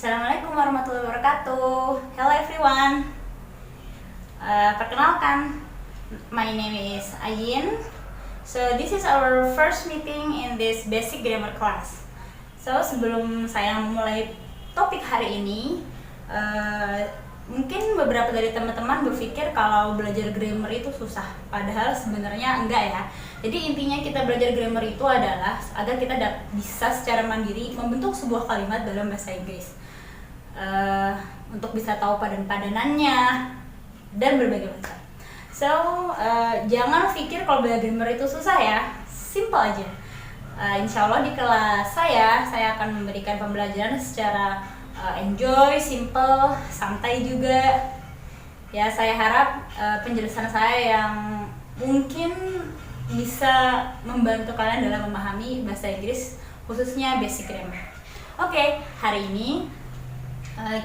Assalamualaikum warahmatullahi wabarakatuh. Hello everyone. Perkenalkan, my name is Ayin. So this is our first meeting in this basic grammar class. So sebelum saya memulai topik hari ini, mungkin beberapa dari teman-teman berpikir kalau belajar grammar itu susah. Padahal sebenarnya enggak ya. Jadi intinya kita belajar grammar itu adalah agar kita bisa secara mandiri membentuk sebuah kalimat dalam bahasa Inggris. Untuk bisa tahu padan-padanannya dan berbagai macam. So jangan pikir kalau belajar grammar itu susah ya, simple aja. Insya Allah di kelas saya akan memberikan pembelajaran secara enjoy, simple, santai juga. Ya saya harap penjelasan saya yang mungkin bisa membantu kalian dalam memahami bahasa Inggris, khususnya basic grammar. Oke, hari ini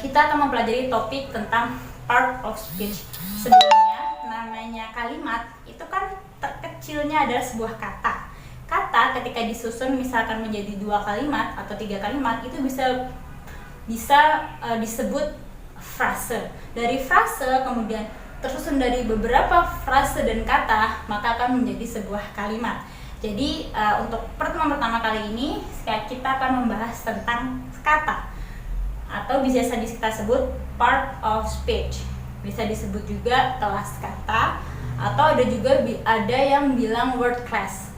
kita akan mempelajari topik tentang part of speech. Sebenarnya namanya kalimat itu kan terkecilnya adalah sebuah kata. Kata ketika disusun misalkan menjadi 2 kalimat atau 3 kalimat itu bisa disebut frase. Dari frase kemudian tersusun dari beberapa frase dan kata, maka akan menjadi sebuah kalimat. Jadi untuk pertemuan pertama kali ini kita akan membahas tentang kata, atau bisa kita sebut part of speech. Bisa disebut juga kelas kata, atau ada yang bilang word class.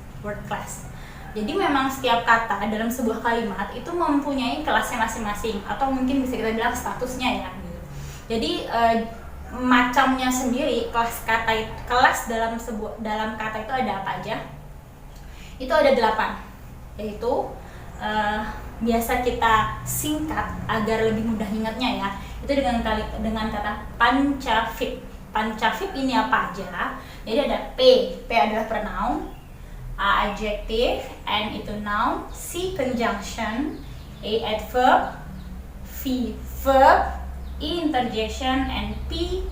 Jadi memang setiap kata dalam sebuah kalimat itu mempunyai kelasnya masing-masing, atau mungkin bisa kita bilang statusnya ya gitu. Jadi macamnya sendiri, kelas dalam kata itu ada apa aja? Itu ada 8, yaitu biasa kita singkat agar lebih mudah ingatnya ya. Itu dengan kata pancafik. Pancafik ini apa aja? Jadi ada P adalah pronoun, A adjective, N itu noun, C conjunction, A adverb, V verb, E interjection, and P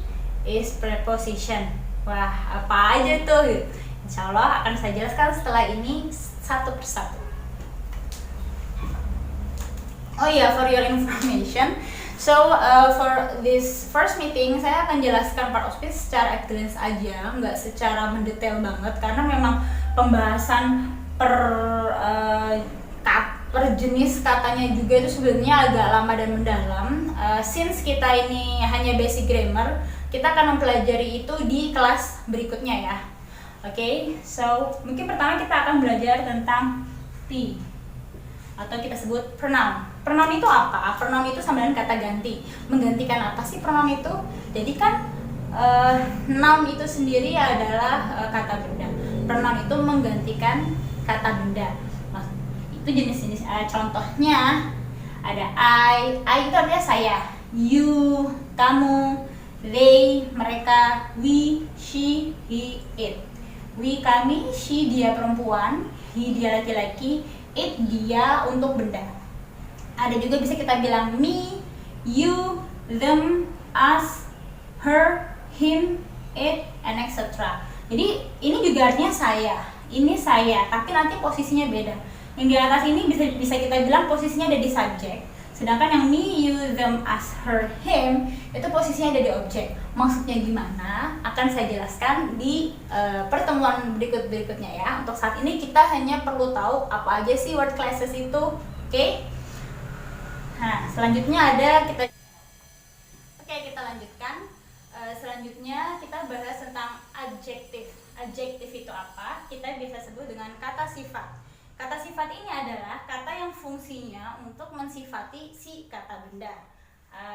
is preposition. Wah, apa aja tuh? Insya Allah akan saya jelaskan setelah ini satu persatu. Oh iya, for your information, so for this first meeting saya akan jelaskan part of speech secara glance aja, nggak secara mendetail banget, karena memang pembahasan per jenis katanya juga itu sebenarnya agak lama dan mendalam. Since kita ini hanya basic grammar, kita akan mempelajari itu di kelas berikutnya ya. Oke, so mungkin pertama kita akan belajar tentang P, atau kita sebut pronoun. Pronoun itu apa? Pronoun itu sama dengan kata ganti. Menggantikan apa sih pronoun itu? Jadi kan noun itu sendiri adalah kata benda. Pronoun itu menggantikan kata benda. Nah, itu jenis-jenis contohnya ada I itu artinya saya, you, kamu, they, mereka, we, she, he, it. We, kami, she, dia perempuan, he, dia laki-laki, it, dia untuk benda. Ada juga bisa kita bilang me, you, them, us, her, him, it, and etc. Jadi ini juga artinya saya, ini saya, tapi nanti posisinya beda. Yang di atas ini bisa kita bilang posisinya ada di subjek, sedangkan yang me, you, them, us, her, him itu posisinya ada di objek. Maksudnya gimana? Akan saya jelaskan di pertemuan berikutnya ya. Untuk saat ini kita hanya perlu tahu apa aja sih word classes itu, oke? Nah, selanjutnya kita lanjutkan. Selanjutnya kita bahas tentang adjektif. Adjektif itu apa? Kita bisa sebut dengan kata sifat. Kata sifat ini adalah kata yang fungsinya untuk mensifati si kata benda.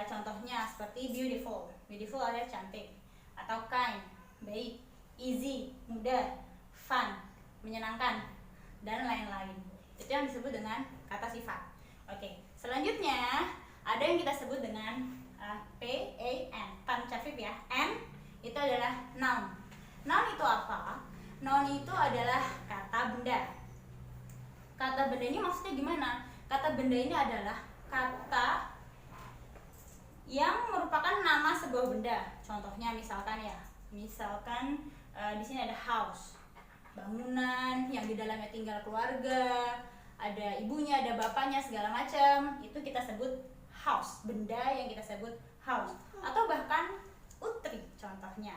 Contohnya seperti beautiful. Beautiful adalah cantik. Atau kind, baik, easy, mudah, fun, menyenangkan, dan lain-lain. Itu yang disebut dengan kata sifat. Oke, selanjutnya ada yang kita sebut dengan P-A-N, pancafik ya. N itu adalah noun. Noun itu apa? Noun itu adalah kata benda. Kata benda ini maksudnya gimana? Kata benda ini adalah kata yang merupakan nama sebuah benda. Contohnya misalkan di sini ada house, bangunan yang di dalamnya tinggal keluarga, ada ibunya, ada bapaknya, segala macam. Itu kita sebut house, benda yang kita sebut house. Atau bahkan Utri contohnya.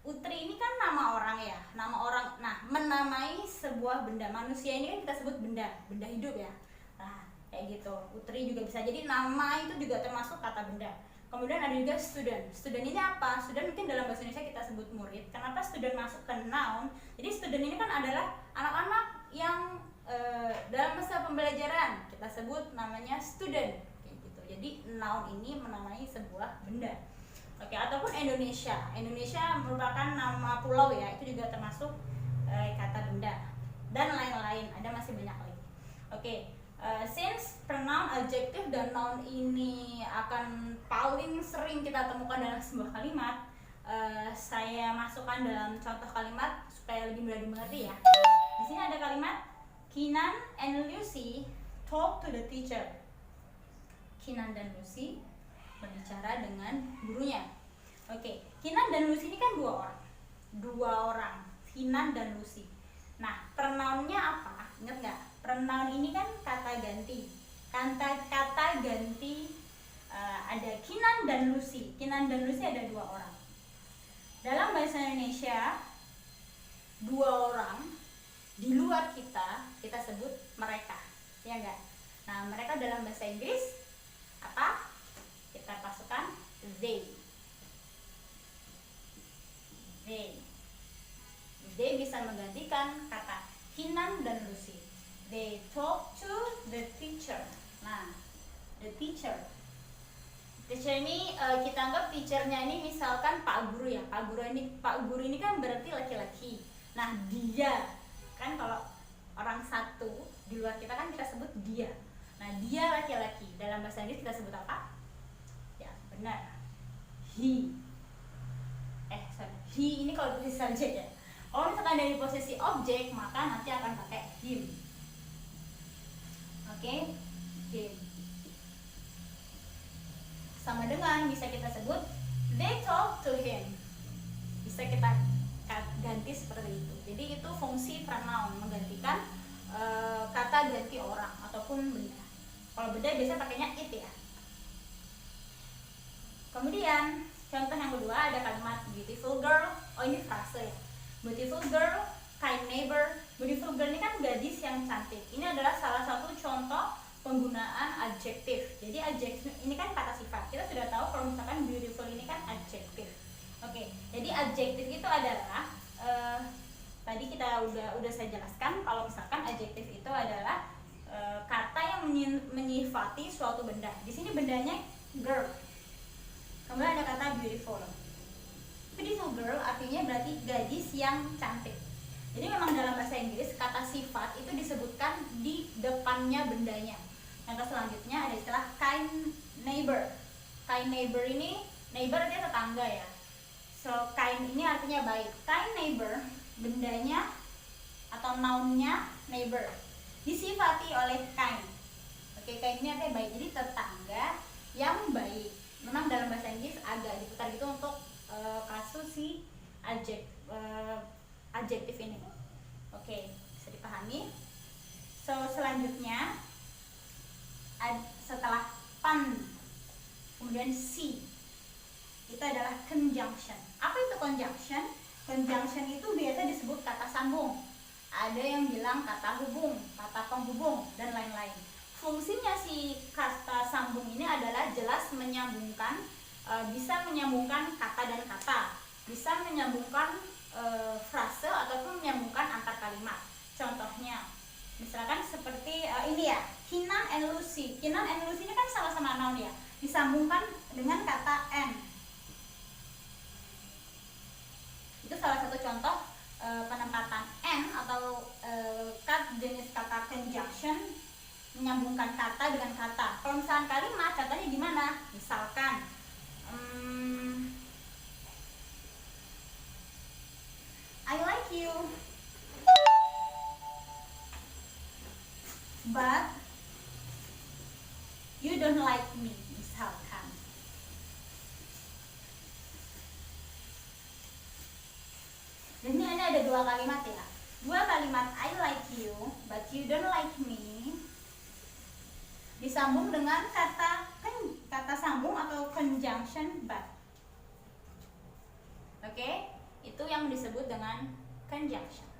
Utri ini kan nama orang ya, nama orang. Nah, menamai sebuah benda. Manusia ini kan kita sebut benda, benda hidup ya. Nah, kayak gitu. Utri juga bisa jadi nama, itu juga termasuk kata benda. Kemudian ada juga student. Student ini apa? Student mungkin dalam bahasa Indonesia kita sebut murid. Kenapa student masuk ke noun? Jadi student ini kan adalah anak-anak yang dalam masa pembelajaran, kita sebut namanya student kayak gitu. Jadi noun ini menamai sebuah benda. Oke, ataupun Indonesia. Indonesia merupakan nama pulau ya, itu juga termasuk kata benda. Dan lain-lain, ada masih banyak lagi. Oke, since pronoun, adjective, dan noun ini akan paling sering kita temukan dalam sebuah kalimat, saya masukkan dalam contoh kalimat supaya lebih mudah dimengerti ya. Di sini ada kalimat Kinan and Lucy talk to the teacher. Kinan dan Lucy berbicara dengan gurunya. Oke, Kinan dan Lucy ini kan dua orang, Kinan dan Lucy. Nah, pronounnya apa? Ingat nggak? Pronoun ini kan kata ganti. Kata ganti ada Kinan dan Lucy. Kinan dan Lucy ada dua orang. Dalam bahasa Indonesia, dua orang di luar kita sebut mereka, ya enggak? Nah, mereka dalam bahasa Inggris apa? Kita pasukan they. They bisa menggantikan kata Kinan dan Lucy. They talk to the teacher. Nah, the teacher. Teacher ini kita anggap teachernya ini misalkan Pak Guru ya. Pak Guru ini kan berarti laki-laki. Nah, dia kan kalau orang satu di luar kita kan kita sebut dia. Nah, dia laki-laki. Dalam bahasa Inggris kita sebut apa? Ya, benar. He. He ini kalau posisi subjek ya. Kalau misalkan dari posisi objek, maka nanti akan pakai him. Oke? Him. Sama dengan bisa kita sebut they talk to him. Bisa kita ganti seperti itu. Jadi itu fungsi pronoun, menggantikan kata ganti orang ataupun benda. Kalau benda biasanya pakainya it ya. Kemudian contoh yang kedua ada kalimat beautiful girl. Oh, ini frase ya. Beautiful girl, kind neighbor. Beautiful girl ini kan gadis yang cantik. Ini adalah salah satu contoh penggunaan adjektif. Jadi adjektif ini kan kata sifat. Kita sudah tahu kalau misalkan beautiful ini kan adjektif. Oke, jadi adjektif itu adalah tadi kita udah saya jelaskan kalau misalkan adjektif itu adalah kata yang menyifati suatu benda. Di sini bendanya girl. Kemudian ada kata beautiful. Beautiful girl artinya berarti gadis yang cantik. Jadi memang dalam bahasa Inggris kata sifat itu disebutkan di depannya bendanya. Yang selanjutnya ada istilah kind neighbor. Kind neighbor ini, neighbor artinya tetangga ya. So kind ini artinya baik. Kind neighbor, bendanya atau nounnya neighbor, disifati oleh kind. Oke, kind ini artinya baik. Jadi tetangga yang baik. Memang dalam bahasa Inggris agak diputar gitu untuk kasus si adjektif ini. Oke, bisa dipahami. So selanjutnya setelah pan kemudian si itu adalah conjunction. Apa itu conjunction? Conjunction itu biasa disebut kata sambung. Ada yang bilang kata hubung, kata penghubung, dan lain-lain. Fungsinya si kata sambung ini adalah jelas menyambungkan, bisa menyambungkan kata dan kata, bisa menyambungkan frase ataupun menyambungkan antar kalimat. Contohnya, misalkan seperti ini ya, Kinan and Lucy. Kinan and Lucy ini kan sama-sama noun ya, disambungkan dengan kata and. Itu salah satu contoh penempatan and atau jenis kata conjunction menyambungkan kata dengan kata. Kalau misalkan kalimat, contohnya gimana? Misalkan I like you, but you don't like me. Misalkan. Dan ini ada dua kalimat ya. Dua kalimat I like you, but you don't like me disambung dengan kata kata sambung atau conjunction but. Oke, itu yang disebut dengan conjunction.